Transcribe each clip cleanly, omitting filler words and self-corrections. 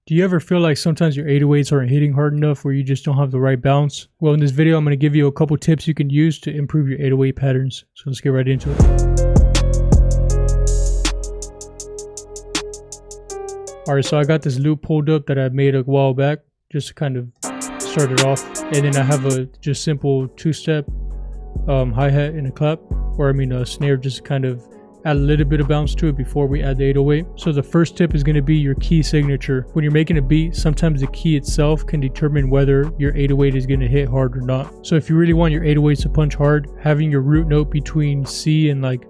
Do you ever feel like sometimes your 808s aren't hitting hard enough where you just don't have the right bounce? Well, in this video, I'm going to give you a couple tips you can use to improve your 808 patterns. So let's get right into it. Alright, so I got this loop pulled up that I made a while back just to kind of start it off. And then I have a just simple two-step hi-hat and a clap, or a snare, just to kind of add a little bit of bounce to it before we add the 808. So the first tip is going to be your key signature. When you're making a beat, sometimes the key itself can determine whether your 808 is going to hit hard or not. So if you really want your 808s to punch hard, having your root note between C and like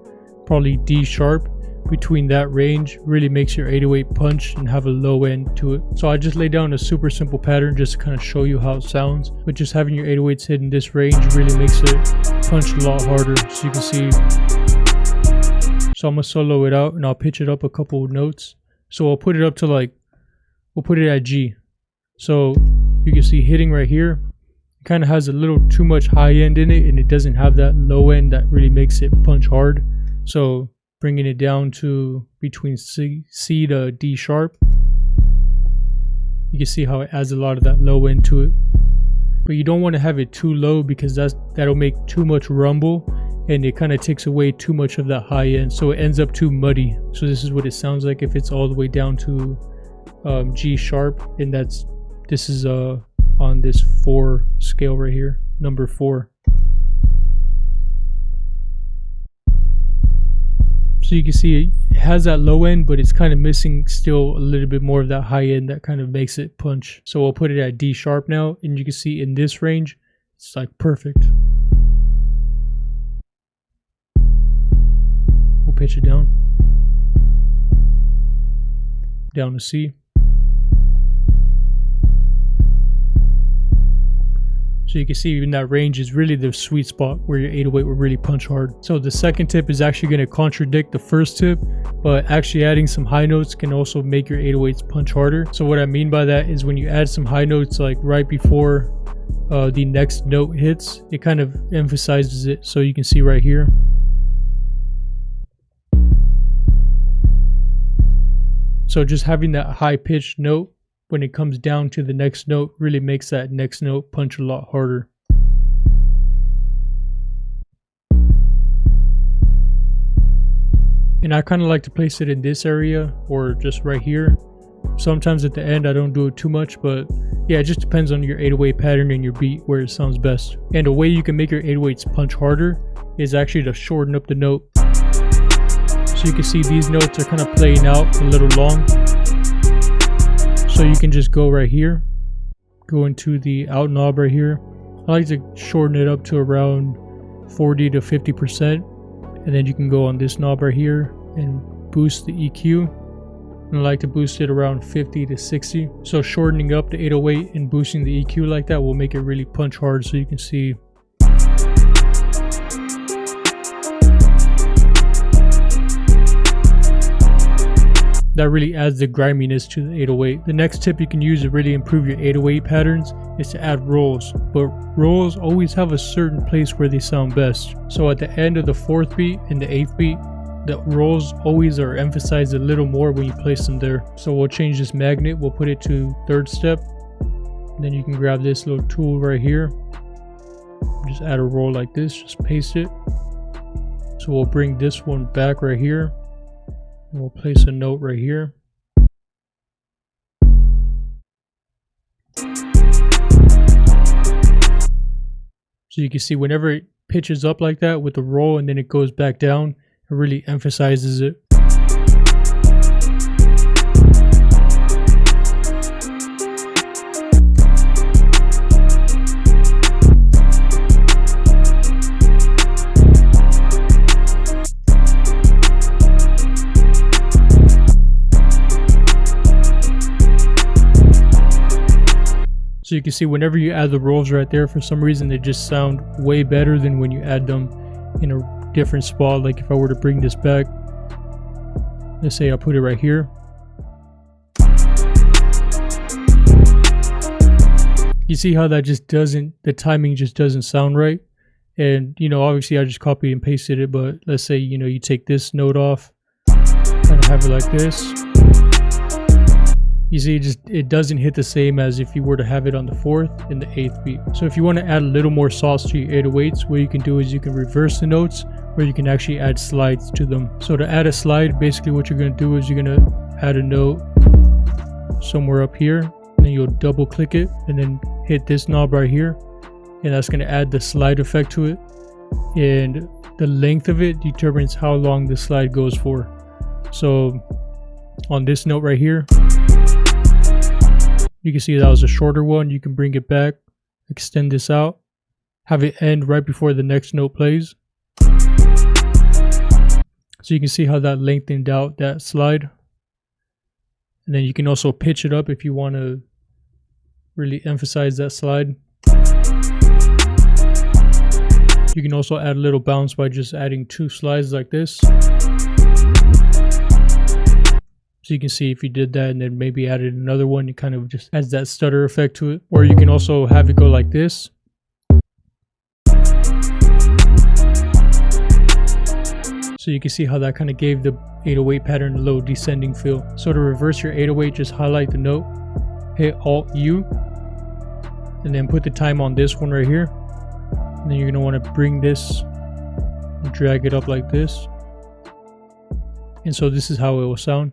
probably D sharp, between that range really makes your 808 punch and have a low end to it. So I just laid down a super simple pattern just to kind of show you how it sounds. But just having your 808s hit in this range really makes it punch a lot harder. So you can see. So I'm gonna solo it out and I'll pitch it up a couple notes. So I'll put it up to we'll put it at G. So you can see hitting right here, it kind of has a little too much high end in it and it doesn't have that low end that really makes it punch hard. So bringing it down to between C to D sharp, you can see how it adds a lot of that low end to it. But you don't want to have it too low because that'll make too much rumble and it kind of takes away too much of that high end, so it ends up too muddy. So this is what it sounds like if it's all the way down to G sharp, and this is on this 4 scale right here, number 4. So you can see it has that low end, but it's kind of missing still a little bit more of that high end that kind of makes it punch. So I'll put it at D sharp now, and you can see in this range, it's like perfect. We'll pitch it down to C. So you can see even that range is really the sweet spot where your 808 will really punch hard. So the second tip is actually going to contradict the first tip, but actually adding some high notes can also make your 808s punch harder. So what I mean by that is when you add some high notes like right before the next note hits, it kind of emphasizes it. So you can see right here. So just having that high pitched note when it comes down to the next note really makes that next note punch a lot harder. And I kind of like to place it in this area or just right here. Sometimes at the end I don't do it too much, but yeah, it just depends on your 808 pattern and your beat where it sounds best. And a way you can make your 808s punch harder is actually to shorten up the note. So you can see these notes are kind of playing out a little long. So you can just go right here, go into the out knob right here. I like to shorten it up to around 40 to 50%. And then you can go on this knob right here and boost the EQ. And I like to boost it around 50 to 60. So shortening up the 808 and boosting the EQ like that will make it really punch hard. So you can see. That really adds the griminess to the 808. The next tip you can use to really improve your 808 patterns is to add rolls. But rolls always have a certain place where they sound best. So at the end of the 4th beat and the 8th beat, the rolls always are emphasized a little more when you place them there. So we'll change this magnet, we'll put it to 3rd step. And then you can grab this little tool right here. Just add a roll like this, just paste it. So we'll bring this one back right here. And we'll place a note right here. So you can see whenever it pitches up like that with the roll and then it goes back down, it really emphasizes it. So you can see whenever you add the rolls right there, for some reason they just sound way better than when you add them in a different spot. Like if I were to bring this back, let's say I put it right here. You see how that just doesn't, the timing just doesn't sound right. And obviously I just copied and pasted it, but let's say you take this note off, kind of have it like this. You see, it doesn't hit the same as if you were to have it on the 4th and the 8th beat. So if you want to add a little more sauce to your 808s, what you can do is you can reverse the notes, or you can actually add slides to them. So to add a slide, basically what you're going to do is you're going to add a note somewhere up here, and then you'll double click it and then hit this knob right here, and that's going to add the slide effect to it. And the length of it determines how long the slide goes for. So on this note right here, you can see that was a shorter one. You can bring it back, extend this out, have it end right before the next note plays. So you can see how that lengthened out that slide. And then you can also pitch it up if you want to really emphasize that slide. You can also add a little bounce by just adding 2 slides like this. So you can see if you did that and then maybe added another one, it kind of just adds that stutter effect to it. Or you can also have it go like this. So you can see how that kind of gave the 808 pattern a little descending feel. So to reverse your 808, just highlight the note, hit Alt-U, and then put the time on this one right here. And then you're going to want to bring this and drag it up like this. And so this is how it will sound.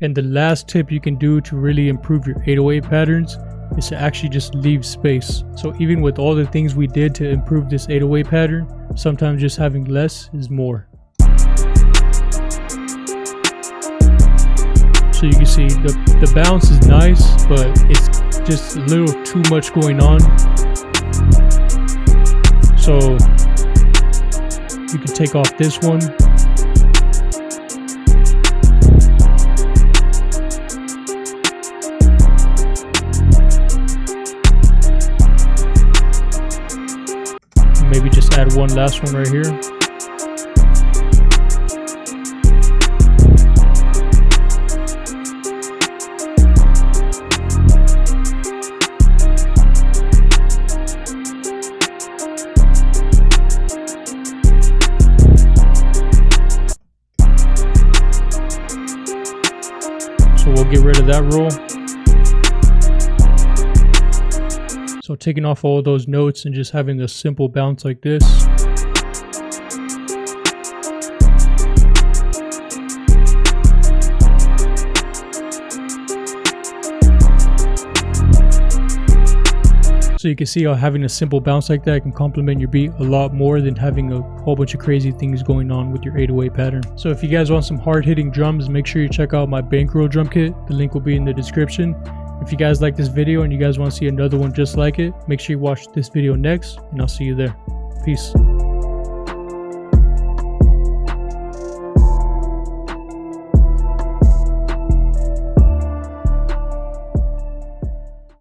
And the last tip you can do to really improve your 808 patterns is to actually just leave space. So even with all the things we did to improve this 808 pattern, sometimes just having less is more. So you can see the bounce is nice, but it's just a little too much going on. So you can take off this one. Maybe just add one last one right here. So we'll get rid of that roll. So taking off all those notes and just having a simple bounce like this. So you can see how having a simple bounce like that can complement your beat a lot more than having a whole bunch of crazy things going on with your 808 pattern. So if you guys want some hard-hitting drums, make sure you check out my bankroll drum kit. The link will be in the description. If you guys like this video and you guys want to see another one just like it, make sure you watch this video next, and I'll see you there. Peace.